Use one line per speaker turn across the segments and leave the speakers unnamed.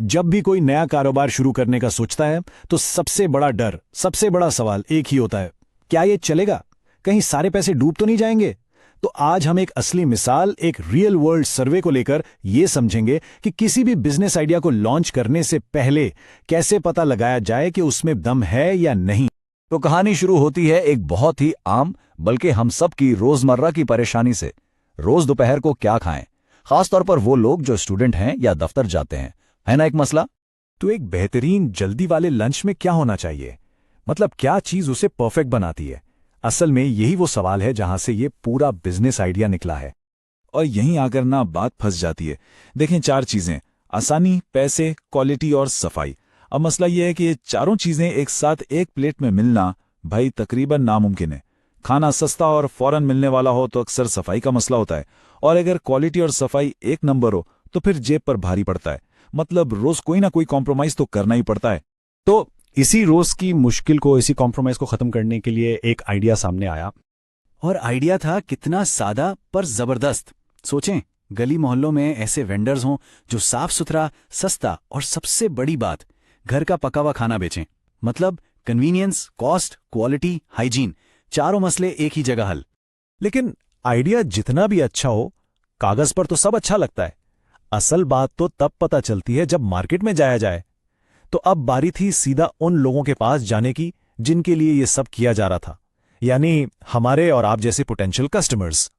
जब भी कोई नया कारोबार शुरू करने का सोचता है तो सबसे बड़ा डर, सबसे बड़ा सवाल एक ही होता है, क्या ये चलेगा? कहीं सारे पैसे डूब तो नहीं जाएंगे? तो आज हम एक असली मिसाल, एक रियल वर्ल्ड सर्वे को लेकर ये समझेंगे कि किसी भी बिजनेस आइडिया को लॉन्च करने से पहले कैसे पता लगाया जाए कि उसमें दम है या नहीं।
तो कहानी शुरू होती है एक बहुत ही आम बल्कि हम सब की रोजमर्रा की परेशानी से। रोज दोपहर को क्या खाएं, खासतौर पर वो लोग जो स्टूडेंट हैं या दफ्तर जाते हैं, है ना एक मसला।
तो एक बेहतरीन जल्दी वाले लंच में क्या होना चाहिए, मतलब क्या चीज उसे परफेक्ट बनाती है? असल में यही वो सवाल है जहां से ये पूरा बिजनेस आइडिया निकला है।
और यहीं आकर ना बात फंस जाती है। देखें, 4 चीजें: आसानी, पैसे, क्वालिटी और सफाई। अब मसला यह है कि ये चारों चीजें एक साथ एक प्लेट में मिलना भाई तकरीबन नामुमकिन है। खाना सस्ता और फौरन मिलने वाला हो तो अक्सर सफाई का मसला होता है, और अगर क्वालिटी और सफाई एक नंबर हो तो फिर जेब पर भारी पड़ता है। मतलब रोज कोई ना कोई कॉम्प्रोमाइज तो करना ही पड़ता है।
तो इसी रोज की मुश्किल को, इसी कॉम्प्रोमाइज को खत्म करने के लिए एक आइडिया सामने आया। और आइडिया था कितना सादा पर जबरदस्त। सोचें, गली मोहल्लों में ऐसे वेंडर्स हों जो साफ सुथरा, सस्ता और सबसे बड़ी बात, घर का पका हुआ खाना बेचें। मतलब कन्वीनियंस, कॉस्ट, क्वालिटी, हाइजीन, चारों मसले एक ही जगह हल। लेकिन आइडिया जितना भी अच्छा हो, कागज पर तो सब अच्छा लगता है। असल बात तो तब पता चलती है जब मार्केट में जाया जाए। तो अब बारी थी सीधा उन लोगों के पास जाने की जिनके लिए ये सब किया जा रहा था, यानी हमारे और आप जैसे पोटेंशियल कस्टमर्स।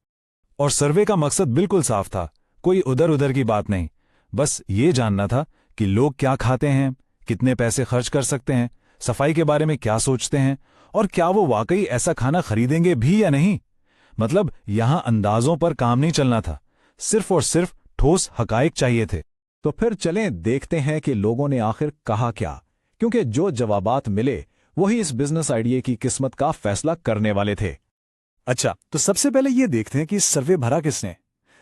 और सर्वे का मकसद बिल्कुल साफ था, कोई उधर उधर की बात नहीं। बस ये जानना था कि लोग क्या खाते हैं, कितने पैसे खर्च कर सकते हैं, सफाई के बारे में क्या सोचते हैं, और क्या वो वाकई ऐसा खाना खरीदेंगे भी या नहीं। मतलब यहां अंदाजों पर काम नहीं चलना था, सिर्फ और सिर्फ ठोस हकाइक चाहिए थे। तो फिर चलें देखते हैं कि लोगों ने आखिर कहा क्या, क्योंकि जो जवाबात मिले वही इस बिजनेस आइडिया की किस्मत का फैसला करने वाले थे। अच्छा, तो सबसे पहले ये देखते हैं कि इस सर्वे भरा किसने।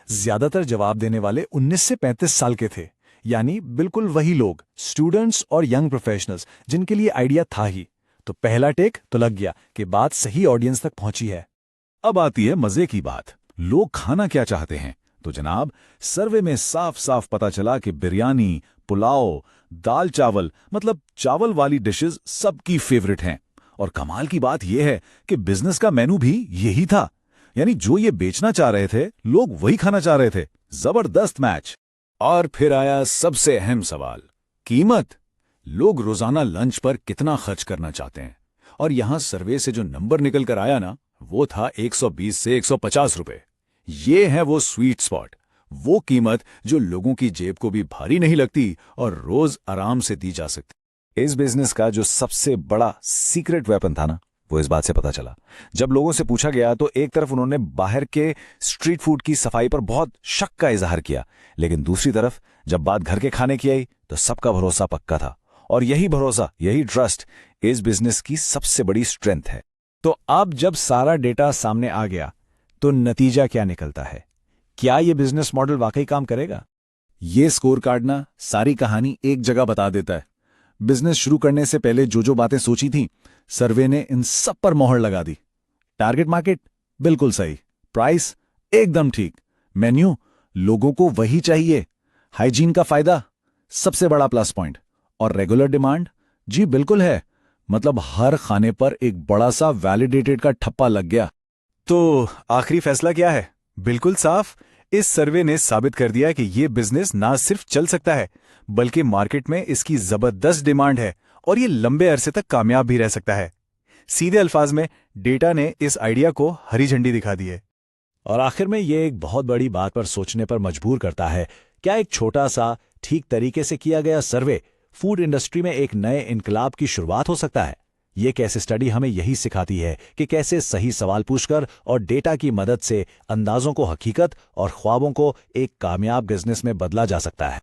ज्यादातर जवाब देने वाले 19 से 35 साल के थे, यानी बिल्कुल वही लोग, स्टूडेंट्स और यंग प्रोफेशनल्स जिनके लिए आइडिया था ही। तो पहला टेक तो लग गया कि बात सही ऑडियंस तक पहुंची है।
अब आती है मजे की बात, लोग खाना क्या चाहते हैं। तो जनाब, सर्वे में साफ साफ पता चला कि बिरयानी, पुलाव, दाल चावल, मतलब चावल वाली डिशेस सबकी फेवरेट हैं। और कमाल की बात यह है कि बिजनेस का मेनू भी यही था, यानी जो ये बेचना चाह रहे थे लोग वही खाना चाह रहे थे। जबरदस्त मैच। और फिर आया सबसे अहम सवाल, कीमत। लोग रोजाना लंच पर कितना खर्च करना चाहते हैं, और यहां सर्वे से जो नंबर निकल कर आया ना, वो था 120 से 150 रुपए। ये है वो स्वीट स्पॉट, वो कीमत जो लोगों की जेब को भी भारी नहीं लगती और रोज आराम से दी जा सकती।
इस बिजनेस का जो सबसे बड़ा सीक्रेट वेपन था ना, वो इस बात से पता चला जब लोगों से पूछा गया तो एक तरफ उन्होंने बाहर के स्ट्रीट फूड की सफाई पर बहुत शक का इजहार किया, लेकिन दूसरी तरफ जब बात घर के खाने की आई तो सबका भरोसा पक्का था। और यही भरोसा, यही ट्रस्ट इस बिजनेस की सबसे बड़ी स्ट्रेंथ है।
तो अब जब सारा डेटा सामने आ गया तो नतीजा क्या निकलता है? क्या यह बिजनेस मॉडल वाकई काम करेगा?
ये स्कोर कार्ड ना सारी कहानी एक जगह बता देता है। बिजनेस शुरू करने से पहले जो जो बातें सोची थी, सर्वे ने इन सब पर मोहर लगा दी। टारगेट मार्केट बिल्कुल सही, प्राइस एकदम ठीक, मेन्यू लोगों को वही चाहिए, हाइजीन का फायदा सबसे बड़ा प्लस पॉइंट, और रेगुलर डिमांड जी बिल्कुल है। मतलब हर खाने पर एक बड़ा सा वैलिडेटेड का ठप्पा लग गया।
तो आखिरी फैसला क्या है? बिल्कुल साफ, इस सर्वे ने साबित कर दिया कि यह बिजनेस ना सिर्फ चल सकता है, बल्कि मार्केट में इसकी जबरदस्त डिमांड है और ये लंबे अरसे तक कामयाब भी रह सकता है। सीधे अल्फाज में डेटा ने इस आइडिया को हरी झंडी दिखा दी है। और आखिर में यह एक बहुत बड़ी बात पर सोचने पर मजबूर करता है, क्या एक छोटा सा ठीक तरीके से किया गया सर्वे फूड इंडस्ट्री में एक नए इनकलाब की शुरुआत हो सकता है? ये केस स्टडी हमें यही सिखाती है कि कैसे सही सवाल पूछकर और डेटा की मदद से अंदाजों को हकीकत और ख्वाबों को एक कामयाब बिजनेस में बदला जा सकता है।